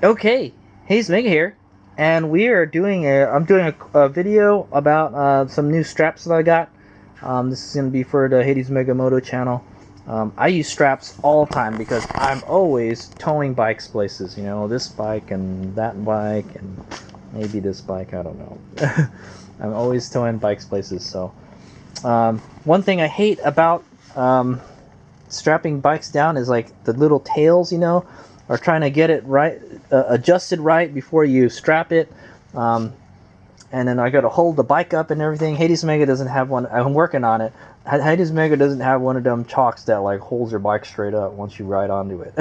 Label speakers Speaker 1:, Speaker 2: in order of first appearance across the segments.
Speaker 1: Okay, HadesOmega here, and we are doing I'm doing a video about some new straps that I got. This is going to be for the HadesOmega Moto channel. I use straps all the time because I'm always towing bikes places. You know, this bike and that bike and maybe this bike. I don't know. I'm always towing bikes places. So one thing I hate about strapping bikes down is like the little tails, you know, or trying to get it right, adjusted right before you strap it. And then I got to hold the bike up and everything. HadesOmega doesn't have one. I'm working on it. HadesOmega doesn't have one of them chocks that like holds your bike straight up once you ride onto it.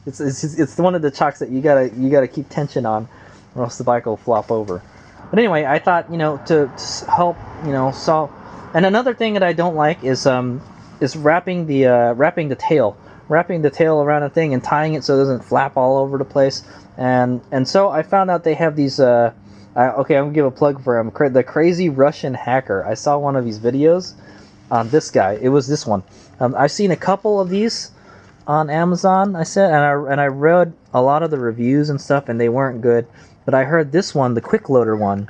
Speaker 1: it's one of the chocks that you gotta keep tension on, or else the bike will flop over. But anyway, I thought, you know, to help, you know, solve. And another thing that I don't like is wrapping the tail around a thing and tying it so it doesn't flap all over the place. And so I found out they have these. Okay, I'm gonna give a plug for him. The Crazy Russian Hacker. I saw one of these videos on this guy. It was this one. I've seen a couple of these on Amazon. And I read a lot of the reviews and stuff, and they weren't good. But I heard this one, the Quickloader one,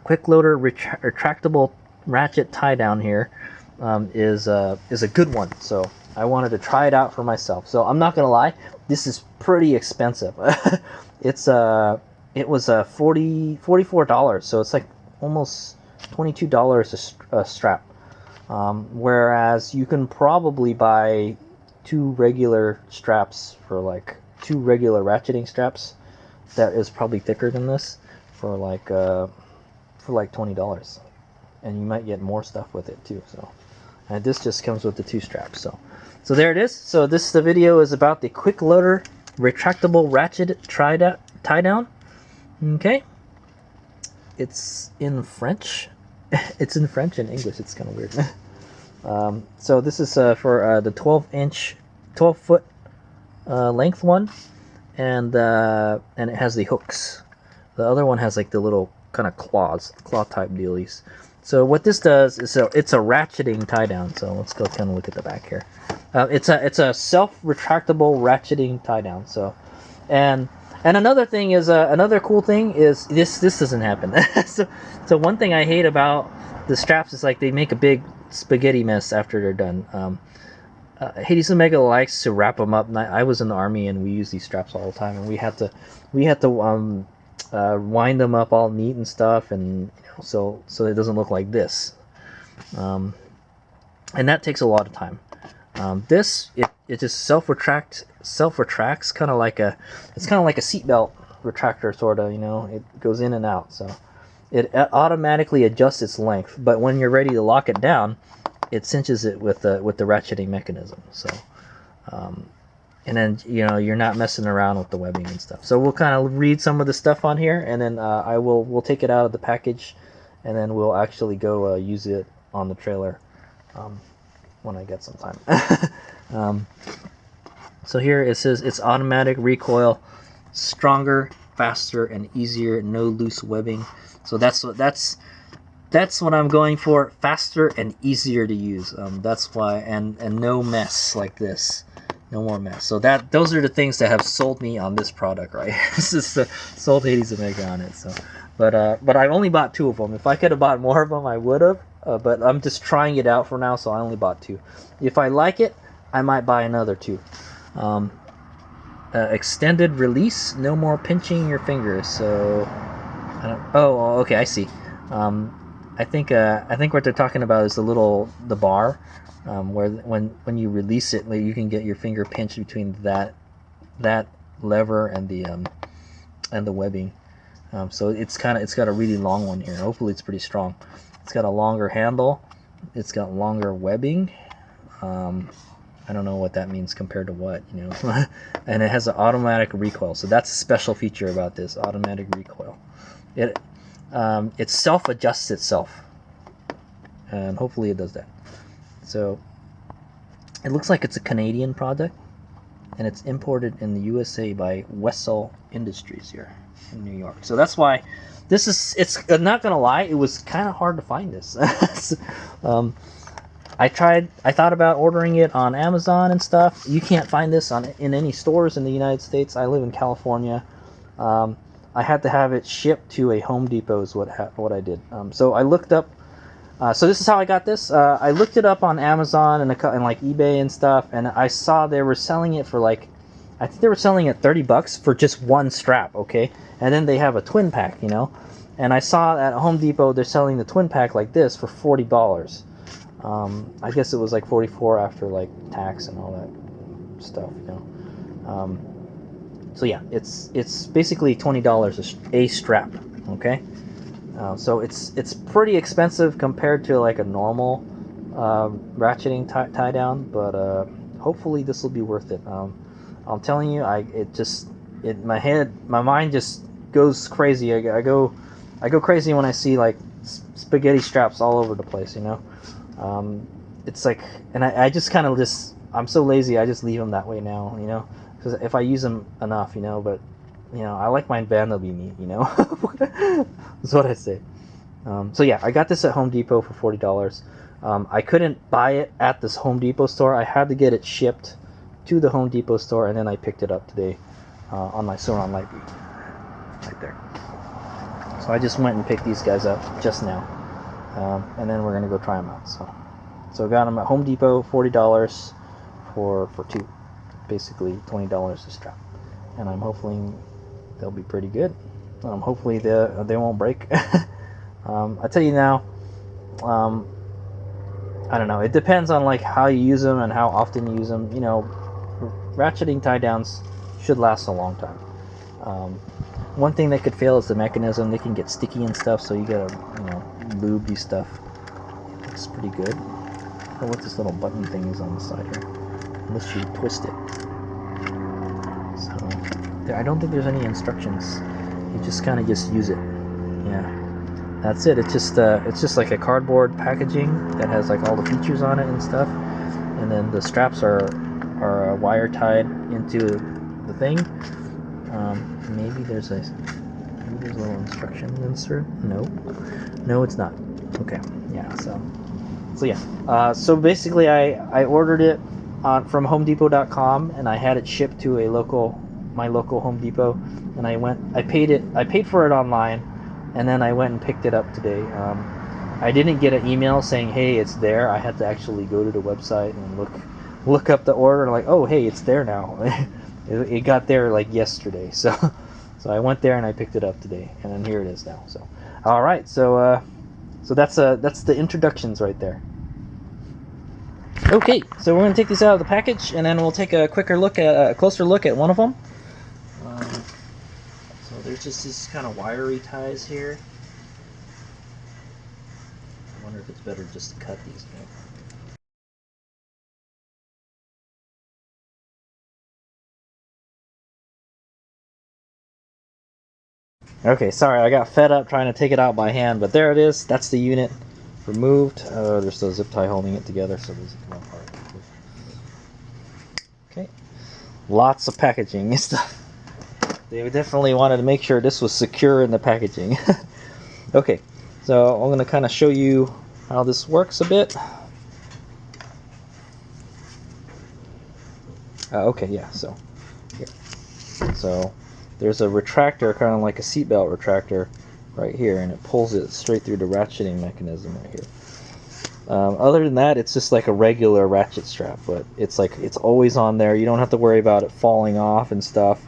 Speaker 1: Quickloader retractable ratchet tie down here, is a good one. So I wanted to try it out for myself. So I'm not gonna lie, this is pretty expensive. It was $44, so it's like almost $22 a strap. Whereas you can probably buy two regular straps for like two regular ratcheting straps that is probably thicker than this for like $20, and you might get more stuff with it too. So, and this just comes with the two straps. So there it is. So the video is about the Quickloader retractable ratchet tie down. Okay, it's in French. It's in French and English. It's kind of weird. So this is for the 12 foot length one, and it has the hooks. The other one has like the little kind of claw type dealies. So what this does is it's a ratcheting tie down. So let's go kind of look at the back here. It's a self retractable ratcheting tie down. So and another thing is another cool thing is this doesn't happen. so one thing I hate about the straps is like they make a big spaghetti mess after they're done. HadesOmega likes to wrap them up. I was in the army and we used these straps all the time, and we had to wind them up all neat and stuff, and you know, so it doesn't look like this. And that takes a lot of time. This it just self retracts kind of like a seatbelt retractor, sort of, you know. It goes in and out, so it automatically adjusts its length, but when you're ready to lock it down, it cinches it with the ratcheting mechanism. So and then, you know, you're not messing around with the webbing and stuff. So we'll kind of read some of the stuff on here, and then we'll take it out of the package, and then we'll actually go use it on the trailer when I get some time. So here it says it's automatic recoil, stronger, faster, and easier, no loose webbing. So that's what I'm going for, faster and easier to use. That's why, and no mess like this. No more mess. So those are the things that have sold me on this product, right? This is sold HadesOmega on it. So, but I've only bought two of them. If I could have bought more of them, I would have. But I'm just trying it out for now, so I only bought two. If I like it, I might buy another two. Extended release, no more pinching your fingers. So, oh, okay, I see. I think what they're talking about is the bar. Where when you release it, you can get your finger pinched between that lever and the webbing. So it's got a really long one here. Hopefully it's pretty strong. It's got a longer handle. It's got longer webbing. I don't know what that means compared to what, you know. And it has an automatic recoil. So that's a special feature about this automatic recoil. It self-adjusts itself, and hopefully it does that. So it looks like it's a Canadian product, and it's imported in the USA by Wessel Industries here in New York. So that's why it's I'm not gonna lie, it was kind of hard to find this. I thought about ordering it on Amazon and stuff. You can't find this in any stores in the United States. I live in California. I had to have it shipped to a Home Depot is what I did. So I looked up. So this is how I got this. I looked it up on Amazon and like eBay and stuff, and I saw they were selling it for like, I think they were selling it $30 for just one strap, okay? And then they have a twin pack, you know? And I saw at Home Depot they're selling the twin pack like this for $40. I guess it was like 44 after like tax and all that stuff, you know? So yeah, it's basically $20 a strap, okay? So it's pretty expensive compared to like a normal ratcheting tie down, but hopefully this will be worth it. I'm telling you, my mind just goes crazy. I go crazy when I see like spaghetti straps all over the place, you know. It's like, and I just kind of I'm so lazy. I just leave them that way now, you know, because if I use them enough, you know, but you know, I like my band to be neat, you know. That's what I say. So yeah, I got this at Home Depot for $40. I couldn't buy it at this Home Depot store. I had to get it shipped to the Home Depot store, and then I picked it up today on my Sauron library, right there. So I just went and picked these guys up just now, and then we're gonna go try them out. So I got them at Home Depot, $40 for two, basically $20 a strap, and I'm hoping they'll be pretty good. Hopefully they won't break. I tell you now, I don't know. It depends on like how you use them and how often you use them. You know, ratcheting tie downs should last a long time. One thing that could fail is the mechanism. They can get sticky and stuff, so you gotta, you know, lube these stuff. It looks pretty good. I don't know what this little button thing is on the side here, unless you twist it. So I don't think there's any instructions. You just kind of just use it. Yeah. That's it. It's just like a cardboard packaging that has like all the features on it and stuff, and then the straps are wire tied into the thing. Maybe there's a little instruction insert. No, it's not. Okay, yeah. So yeah. So basically, I ordered it from HomeDepot.com, and I had it shipped to my local Home Depot, and I paid for it online. And then I went and picked it up today. I didn't get an email saying, hey, it's there. I had to actually go to the website and look up the order, and like, oh, hey, it's there now. It got there like yesterday. So I went there and I picked it up today, and then here it is now. So all right, so that's the introductions right there. Okay, so we're gonna take this out of the package, and then we'll take a closer look at one of them. So there's just these kind of wiry ties here. I wonder if it's better just to cut these out. Okay, sorry, I got fed up trying to take it out by hand, but there it is. That's the unit removed. There's a zip tie holding it together, so these come apart. Okay, lots of packaging and stuff. They definitely wanted to make sure this was secure in the packaging. Okay, so I'm going to kind of show you how this works a bit. Okay, yeah, so here. So there's a retractor, kind of like a seatbelt retractor right here, and it pulls it straight through the ratcheting mechanism right here. Other than that, it's just like a regular ratchet strap, but it's always on there. You don't have to worry about it falling off and stuff,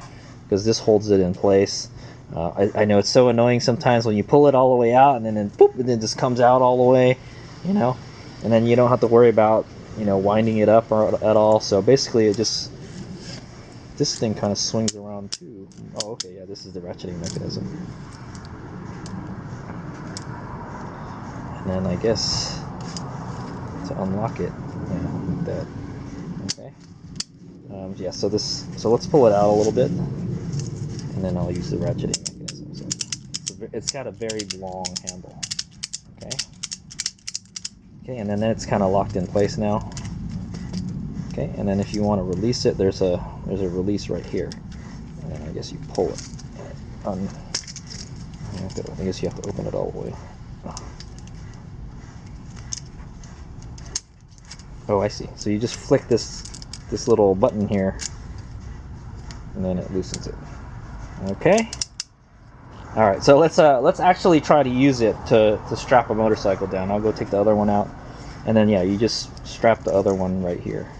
Speaker 1: because this holds it in place. I know it's so annoying sometimes when you pull it all the way out and then boop, and then it just comes out all the way, you know, and then you don't have to worry about, you know, winding it up at all. So basically this thing kind of swings around too. Oh, okay, yeah, this is the ratcheting mechanism. And then I guess to unlock it, yeah, like that. Okay. Yeah, so let's pull it out a little bit, and then I'll use the ratcheting mechanism. So it's got a very long handle. Okay, and then it's kind of locked in place now. Okay, and then if you want to release it, there's a release right here, and then I guess you pull it. I guess you have to open it all the way. Oh, I see. So you just flick this little button here, and then it loosens it. Okay. All right, so let's actually try to use it to strap a motorcycle down. I'll go take the other one out, and then yeah, you just strap the other one right here.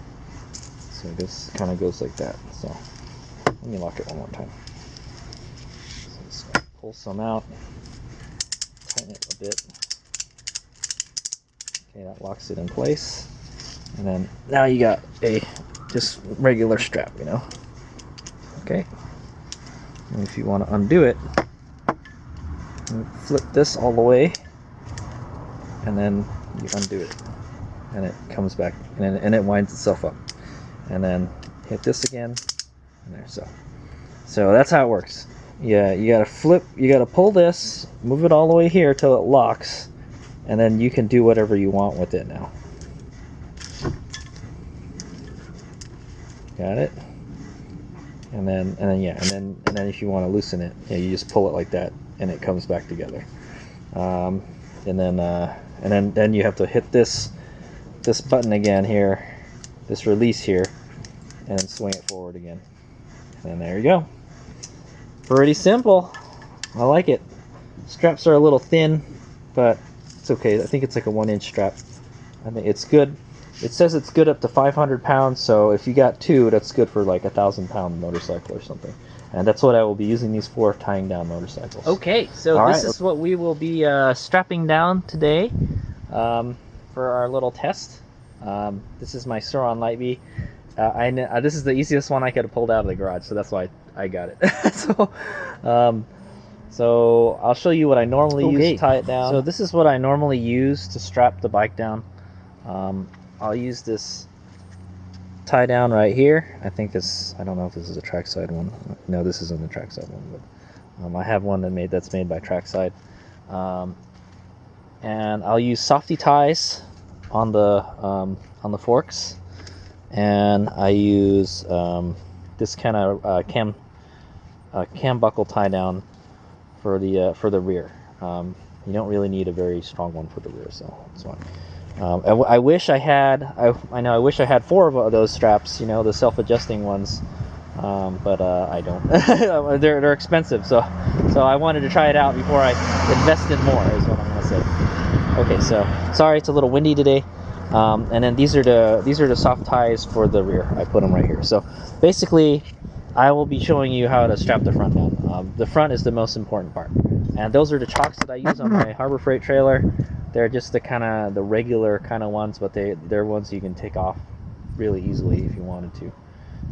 Speaker 1: So this kind of goes like that. So let me lock it one more time. So just pull some out, tighten it a bit. Okay, that locks it in place, and then now you got a just regular strap, you know. Okay, and if you want to undo it, flip this all the way, and then you undo it, and it comes back, and it winds itself up, and then hit this again, and there. So that's how it works. Yeah, you gotta flip, you gotta pull this, move it all the way here till it locks, and then you can do whatever you want with it now. Got it? And then if you want to loosen it, yeah, you just pull it like that, and it comes back together. And then you have to hit this button again here, this release here, and swing it forward again. And there you go. Pretty simple. I like it. Straps are a little thin, but it's okay. I think it's like a 1-inch strap. I think it's good. It says it's good up to 500 pounds, so if you got two, that's good for like a 1,000-pound motorcycle or something. And that's what I will be using these for, tying down motorcycles. Okay, so this is what we will be strapping down today for our little test. This is my Sur-On Lightbee. This is the easiest one I could have pulled out of the garage, so that's why I got it. So I'll show you what I normally use to tie it down. So this is what I normally use to strap the bike down. I'll use this tie down right here. I think this, I don't know if this is a trackside one. No, this isn't a trackside one, but I have one that's made by Trackside. And I'll use softy ties on the forks, and I use this kind of cam buckle tie down for the rear. You don't really need a very strong one for the rear, so that's fine. I wish I had. I wish I had 4 of those straps. You know, the self-adjusting ones, but I don't. they're expensive, so I wanted to try it out before I invested more. Is what I'm gonna say. Okay, so sorry, it's a little windy today. And then these are the soft ties for the rear. I put them right here. So basically, I will be showing you how to strap the front down. The front is the most important part, and those are the chocks that I use on my Harbor Freight trailer. They're just the regular kind of ones, but they're ones you can take off really easily if you wanted to.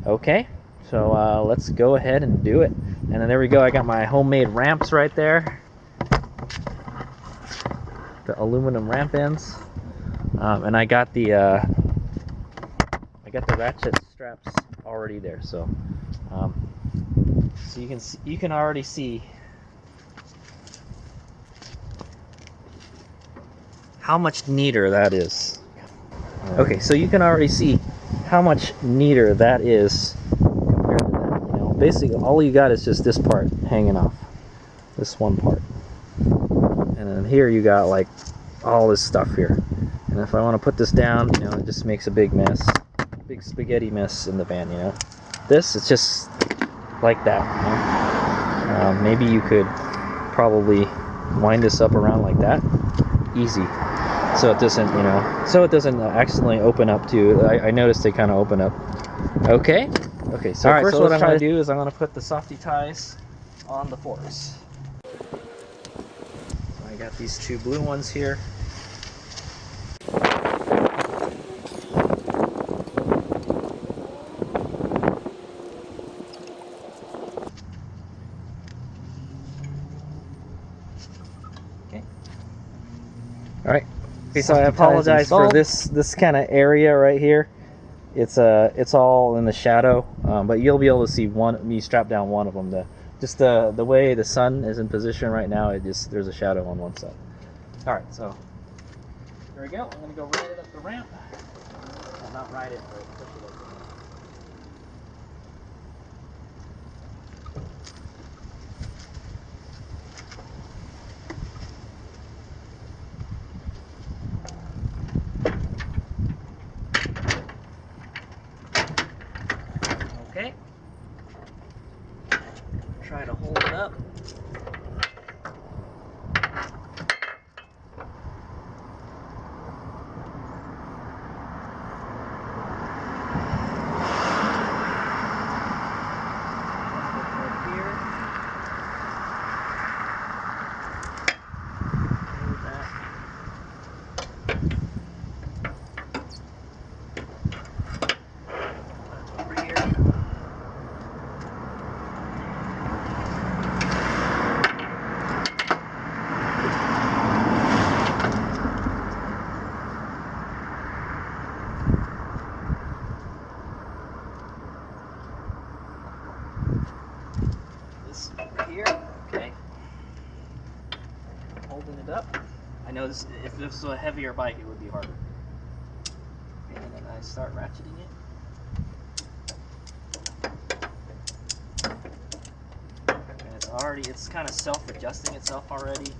Speaker 1: Okay, so let's go ahead and do it. And then there we go. I got my homemade ramps right there, the aluminum ramp ends, and I got the ratchet straps already there. So so you can already see how much neater that is. Okay, so you can already see how much neater that is compared to that. You know, basically all you got is just this part hanging off, this one part, and then here you got like all this stuff here. And if I want to put this down, you know, it just makes a big mess, big spaghetti mess in the van. You know, this it's just like that. You know? Maybe you could probably wind this up around like that, easy. So it doesn't, you know, so it doesn't accidentally open up too. I noticed they kind of open up. Okay. Okay. So right, first, what I'm going to do is I'm going to put the softy ties on the forks. So I got these 2 blue ones here. Okay. All right. Okay, so I apologize for this kind of area right here. It's all in the shadow, but you'll be able to see me strap down one of them. The way the sun is in position right now, there's a shadow on one side. All right, so there we go. I'm gonna go ride it up the ramp. Well, not ride it, but push it up. Okay. try to hold it up. Okay. Holding it up. I know this, if this was a heavier bike, it would be harder. Okay, and then I start ratcheting it. And it's kind of self-adjusting itself already.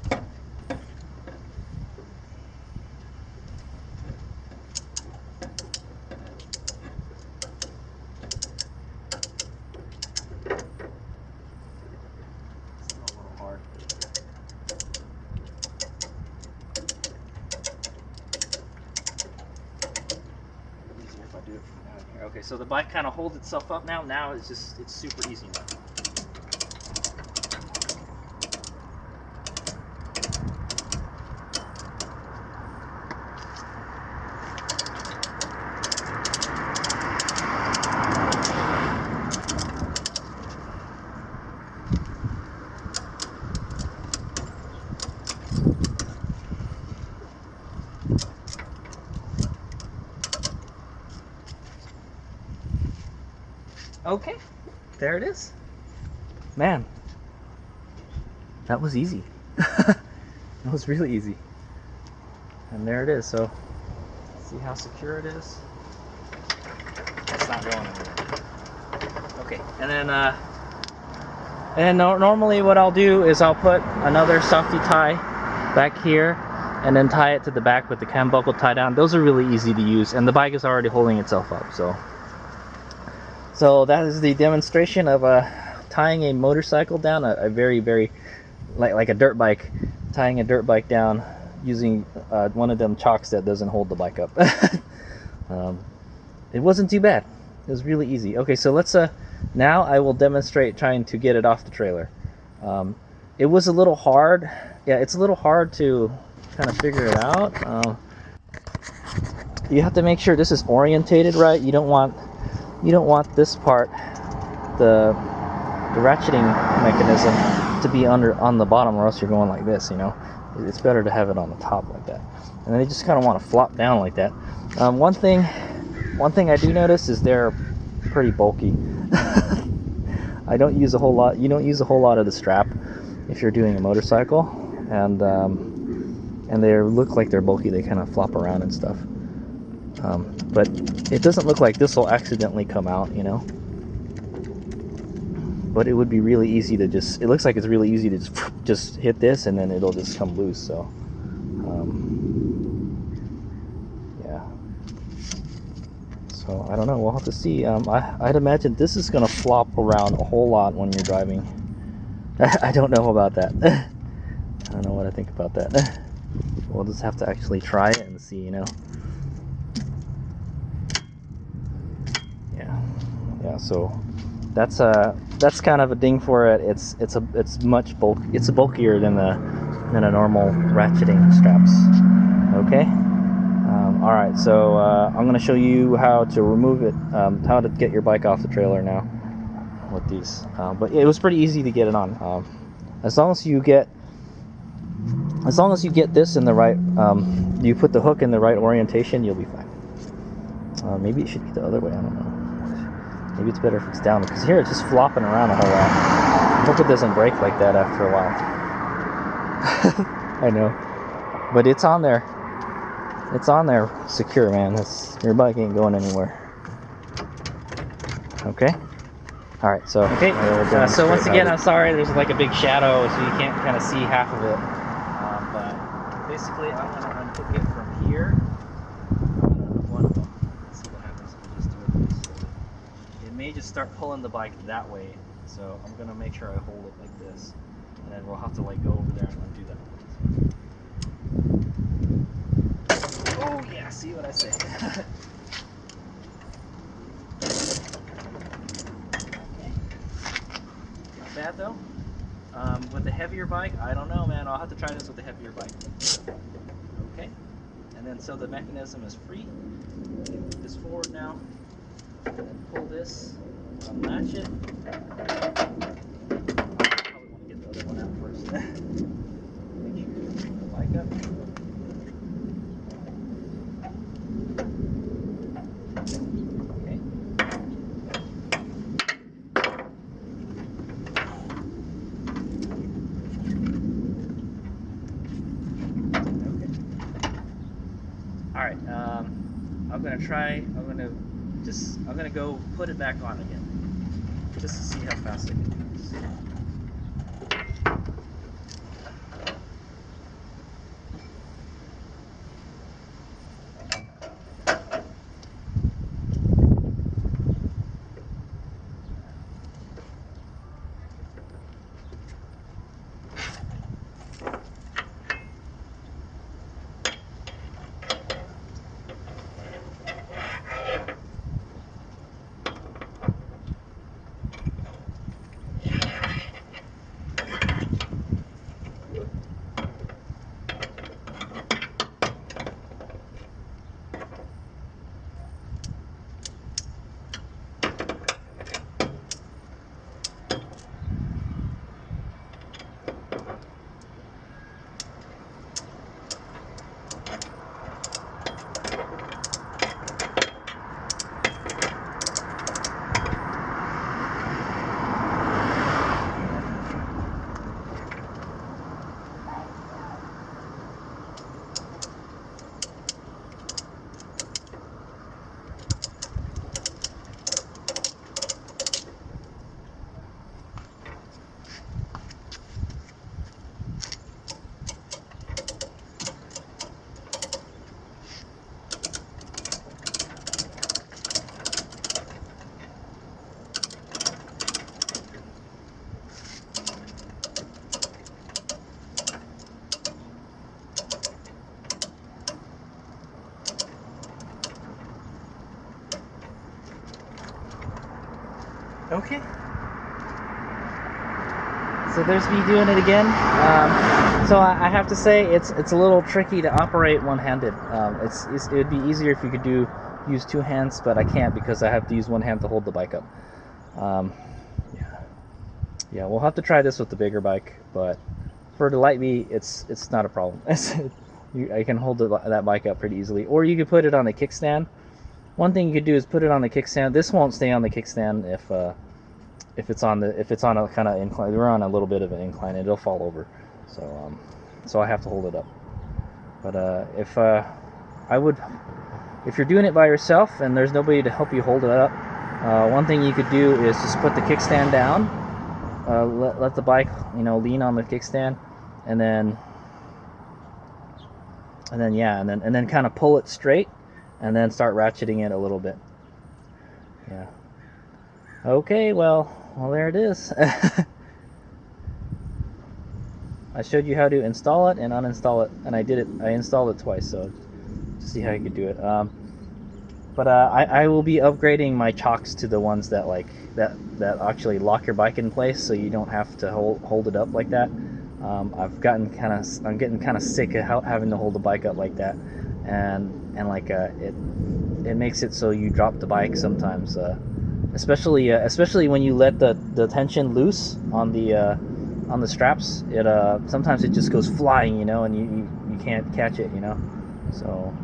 Speaker 1: Okay, so the bike kind of holds itself up now. Now it's super easy now. Okay, there it is. Man, that was easy. That was really easy. And there it is. So, see how secure it is? It's not going anywhere. Okay, and then normally what I'll do is I'll put another softy tie back here and then tie it to the back with the cam buckle tie down. Those are really easy to use, and the bike is already holding itself up. So that is the demonstration of tying a motorcycle down, a very, very, like a dirt bike, tying a dirt bike down using one of them chocks that doesn't hold the bike up. It wasn't too bad. It was really easy. Okay, so let's, now I will demonstrate trying to get it off the trailer. It was a little hard. Yeah, it's a little hard to kind of figure it out. You have to make sure this is orientated right. You don't want this part, the ratcheting mechanism, to be on the bottom, or else you're going like this, you know. It's better to have it on the top like that. And then they just kind of want to flop down like that. One thing I do notice is they're pretty bulky. I don't use a whole lot. You don't use a whole lot of the strap if you're doing a motorcycle, and they look like they're bulky. They kind of flop around and stuff. But it doesn't look like this will accidentally come out, you know. But it would be really easy to it looks like it's really easy to just hit this and then it'll just come loose. So, yeah. So I don't know. We'll have to see. I'd imagine this is gonna flop around a whole lot when you're driving. I don't know about that. I don't know what I think about that. We'll just have to actually try it and see, you know. Yeah, so that's kind of a ding for it. It's bulkier than a normal ratcheting straps. Okay. All right, so I'm going to show you how to remove it, how to get your bike off the trailer now with these. But it was pretty easy to get it on. As long as you get this in the right, you put the hook in the right orientation, you'll be fine. Maybe it should be the other way. I don't know. Maybe it's better if it's down, because here it's just flopping around a whole lot. I hope it doesn't break like that after a while. I know. But it's on there. It's on there secure, man. Your bike ain't going anywhere. Okay? Alright, so... Okay, so once again, I'm sorry, there's like a big shadow, so you can't kind of see half of it. But basically, I'm going to unhook it from here. One of them. Let's see what happens if I just do it this way. May just start pulling the bike that way, So I'm gonna make sure I hold it like this, and then we'll have to like go over there and undo that. Oh yeah, see what I say. Okay. Not bad though. With the heavier bike, I don't know, man. I'll have to try this with the heavier bike. Okay. And then so the mechanism is free. Move this forward now. And then pull this, latch it. I'll probably want to get the other one out first. Make sure you put the bike up. Okay. Alright, I'm gonna go put it back on again, just to see how fast I can do this. Okay. So there's me doing it again. So I have to say it's a little tricky to operate one-handed. It would be easier if you could use two hands, but I can't because I have to use one hand to hold the bike up. Yeah, we'll have to try this with the bigger bike, but for the light V, it's not a problem. I can hold that bike up pretty easily, or you could put it on a kickstand. One thing you could do is put it on the kickstand. This won't stay on the kickstand if it's on a kind of incline. We're on a little bit of an incline, it'll fall over. So I have to hold it up. But if you're doing it by yourself and there's nobody to help you hold it up, one thing you could do is just put the kickstand down, let the bike lean on the kickstand, and then kind of pull it straight, and then start ratcheting it a little bit. Yeah. Okay, well there it is. I showed you how to install it and uninstall it, and I installed it twice, so to see how you could do it. But I will be upgrading my chocks to the ones that actually lock your bike in place, so you don't have to hold it up like that. I'm getting kind of sick of having to hold the bike up like that, and it makes it so you drop the bike sometimes, especially when you let the tension loose on the straps. Sometimes it just goes flying, and you can't catch it, So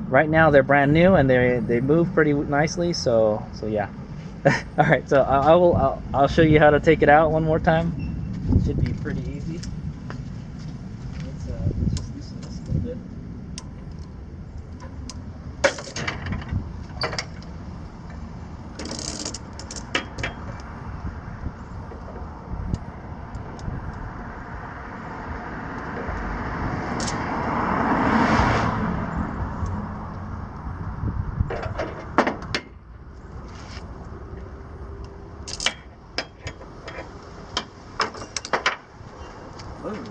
Speaker 1: right now they're brand new and they move pretty nicely, so yeah. All right, so I'll show you how to take it out one more time. It should be pretty easy. Let's just loosen this a little bit. Boom.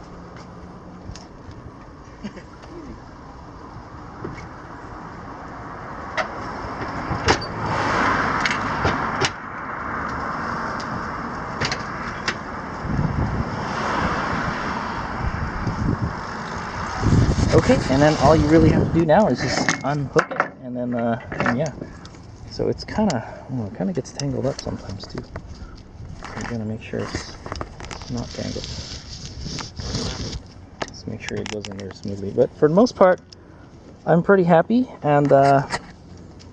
Speaker 1: Okay, and then all you really have to do now is just unhook it, and then and yeah. So it's kind of, well, it kind of gets tangled up sometimes too. So I'm gonna make sure it's not tangled. Just make sure it goes in there smoothly. But for the most part, I'm pretty happy, and it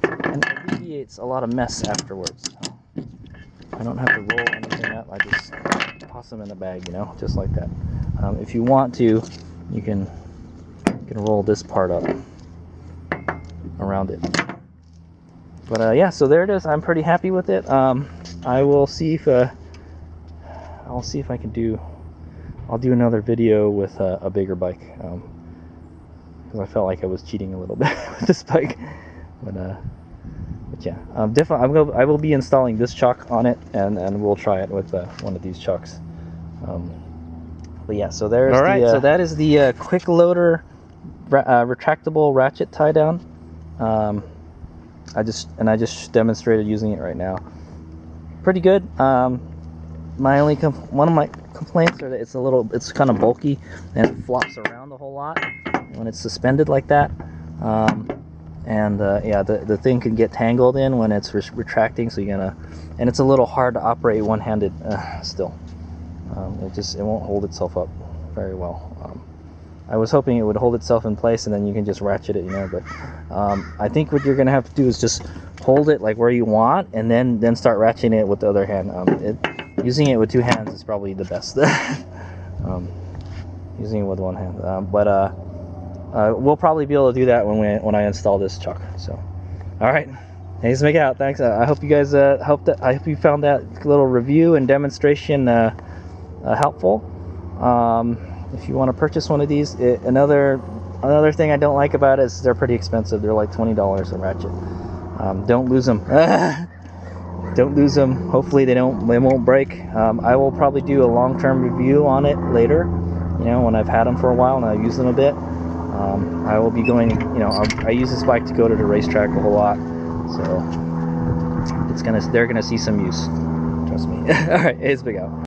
Speaker 1: alleviates a lot of mess afterwards. So I don't have to roll anything up. I just toss them in a bag, you know, just like that. If you want to, you can roll this part up around it. But yeah, so there it is. I'm pretty happy with it. I will see if I'll see if I can do. I'll do another video with a bigger bike, because I felt like I was cheating a little bit with this bike. But yeah, definitely I will be installing this chock on it, and we'll try it with one of these chocks. But yeah, so there's so that is the Quickloader retractable ratchet tie down. I just demonstrated using it right now. Pretty good. My only one of my complaints are that it's kind of bulky and it flops around a whole lot when it's suspended like that. Yeah, the thing can get tangled in when it's retracting, so and it's a little hard to operate one-handed still. It won't hold itself up very well. I was hoping it would hold itself in place and then you can just ratchet it, you know, but I think what you're gonna have to do is just hold it like where you want, and then start ratcheting it with the other hand. Using it with two hands is probably the best. Using it with one hand, we'll probably be able to do that when I install this chock. So, all right, HadesOmega out. Thanks. I hope you guys I hope you found that little review and demonstration helpful. If you want to purchase one of these, another thing I don't like about it is they're pretty expensive. They're like $20 a ratchet. Don't lose them. Don't lose them. Hopefully they won't break. I will probably do a long-term review on it later, you know, when I've had them for a while and I've used them a bit. I will be going, you know, I use this bike to go to the racetrack a whole lot, so they're gonna see some use. Trust me. All right, HadesOmega out.